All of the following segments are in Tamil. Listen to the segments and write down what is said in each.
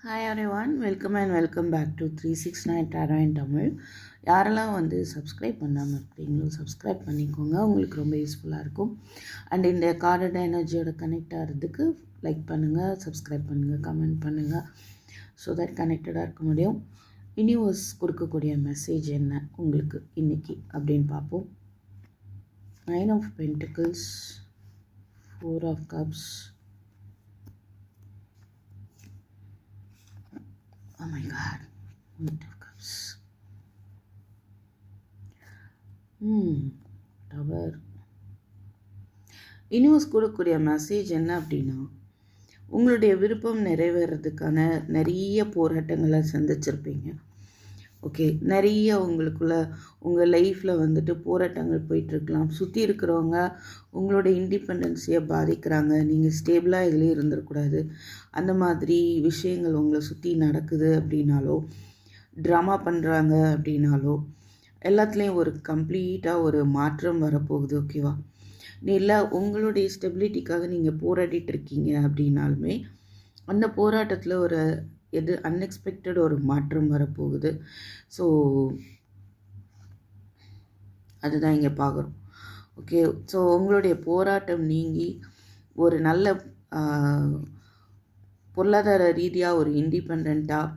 Hi everyone, welcome back to 369 Tarot in Tamil. யாரெல்லாம் சப்ஸ்கிரைப் பண்ணாமல் இருக்கீங்களோ சப்ஸ்கிரைப் பண்ணிக்கோங்க, உங்களுக்கு ரொம்ப யூஸ்ஃபுல்லாக இருக்கும். அண்ட் இந்த கார்டட் எனர்ஜியோட கனெக்ட் ஆகிறதுக்கு லைக் பண்ணுங்கள், சப்ஸ்கிரைப் பண்ணுங்கள், கமெண்ட் பண்ணுங்கள். ஸோ தட் கனெக்டடாக இருக்க முடியும். யூனிவர்ஸ் கொடுக்கக்கூடிய மெசேஜ் என்ன உங்களுக்கு இன்றைக்கி அப்படின்னு பார்ப்போம். 9 of Pentacles, 4 of Cups. Oh my God, Eight of Cups. Tower. Universe கொடுக்கக்கூடிய மெசேஜ் என்ன அப்படின்னா, உங்களுடைய விருப்பம் நிறைவேறதுக்கான நிறைய போராட்டங்களை சந்திச்சிருப்பீங்க. ஓகே, நிறைய உங்களுக்குள்ள உங்கள் லைஃப்பில் போராட்டங்கள் போயிட்டுருக்கலாம். சுற்றி இருக்கிறவங்க உங்களோட இண்டிபெண்டன்ஸையை பாதிக்கிறாங்க. நீங்கள் ஸ்டேபிளாக இதுலேயே இருந்துடக்கூடாது. அந்த மாதிரி விஷயங்கள் உங்களை சுற்றி நடக்குது அப்படின்னாலோ, ட்ராமா பண்ணுறாங்க அப்படின்னாலோ, எல்லாத்துலேயும் ஒரு கம்ப்ளீட்டாக ஒரு மாற்றம் வரப்போகுது. ஓகேவா? இல்லை உங்களுடைய ஸ்டெபிலிட்டிக்காக நீங்கள் போராடிட்டு இருக்கீங்க அப்படின்னாலுமே அந்த போராட்டத்தில் ஒரு அன்எக்ஸ்பெக்டட் ஒரு மாற்றம் வரப்போகுது. ஸோ அதுதான் இங்கே பார்க்குறோம். ஓகே, ஸோ உங்களுடைய போராட்டம் நீங்கி ஒரு நல்ல பொருளாதார ரீதியாக ஒரு இண்டிபெண்ட்டாக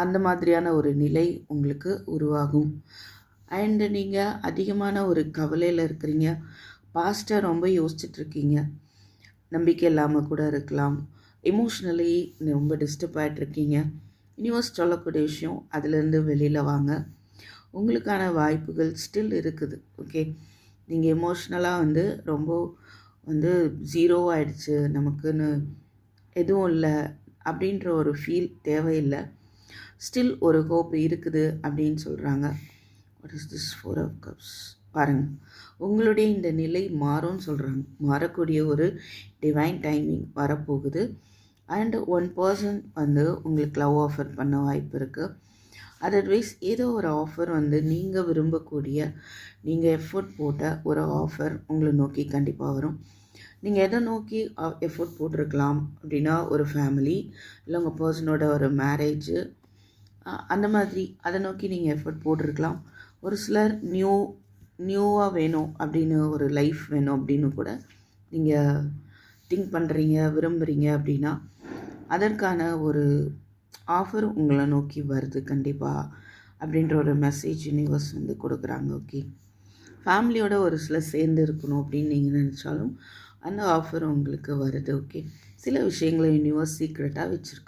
அந்த மாதிரியான ஒரு நிலை உங்களுக்கு உருவாகும். அண்டு நீங்கள் அதிகமான ஒரு கவலையில் இருக்கிறீங்க. பாஸ்ட்டை ரொம்ப யோசிச்சுட்ருக்கீங்க. நம்பிக்கை இல்லாமல் கூட இருக்கலாம். எமோஷ்னலி ரொம்ப டிஸ்டர்ப் ஆகிட்ருக்கீங்க. யூனிவர்ஸ் சொல்லக்கூடிய விஷயம், அதிலேருந்து வெளியில் வாங்க. உங்களுக்கான வாய்ப்புகள் ஸ்டில் இருக்குது. ஓகே, நீங்கள் எமோஷ்னலாக ரொம்ப ஜீரோ ஆகிடுச்சு, நமக்குன்னு எதுவும் இல்லை அப்படின்ற ஒரு ஃபீல் தேவையில்லை. ஸ்டில் ஒரு ஹோப் இருக்குது அப்படின்னு சொல்கிறாங்க. What is this 4 of Cups? பாருங்கள், உங்களுடைய இந்த நிலை மாறும்னு சொல்கிறாங்க. மாறக்கூடிய ஒரு டிவைன் டைமிங் வரப்போகுது. அண்ட் ஒன் பர்சன் உங்களுக்கு லவ் ஆஃபர் பண்ண வாய்ப்பு இருக்குது. அதர்வைஸ் ஏதோ ஒரு ஆஃபர் நீங்கள் விரும்பக்கூடிய, நீங்கள் எஃபோர்ட் போட்ட ஒரு ஆஃபர் உங்களை நோக்கி கண்டிப்பாக வரும். நீங்கள் எதை நோக்கி எஃபோர்ட் போட்டிருக்கலாம் அப்படின்னா, ஒரு ஃபேமிலி இல்லை உங்கள் பர்சனோட ஒரு மேரேஜு, அந்த மாதிரி அதை நோக்கி நீங்கள் எஃபோர்ட் போட்டிருக்கலாம். ஒரு சிலர் நியூவாக வேணும் அப்படின்னு, ஒரு லைஃப் வேணும் அப்படின்னு கூட நீங்கள் திங்க் பண்ணுறீங்க, விரும்புகிறீங்க அப்படின்னா அதற்கான ஒரு ஆஃபர் உங்களை நோக்கி வருது கண்டிப்பாக அப்படின்ற ஒரு மெசேஜ் யூனிவர்ஸ் கொடுக்குறாங்க. ஓகே, ஃபேமிலியோட ஒரு சிலர் சேர்ந்து இருக்கணும் அப்படின்னு நீங்கள் நினச்சாலும் அந்த ஆஃபர் உங்களுக்கு வருது. ஓகே, சில விஷயங்களை யூனிவர்ஸ் சீக்ரெட்டாக வச்சுருக்கு.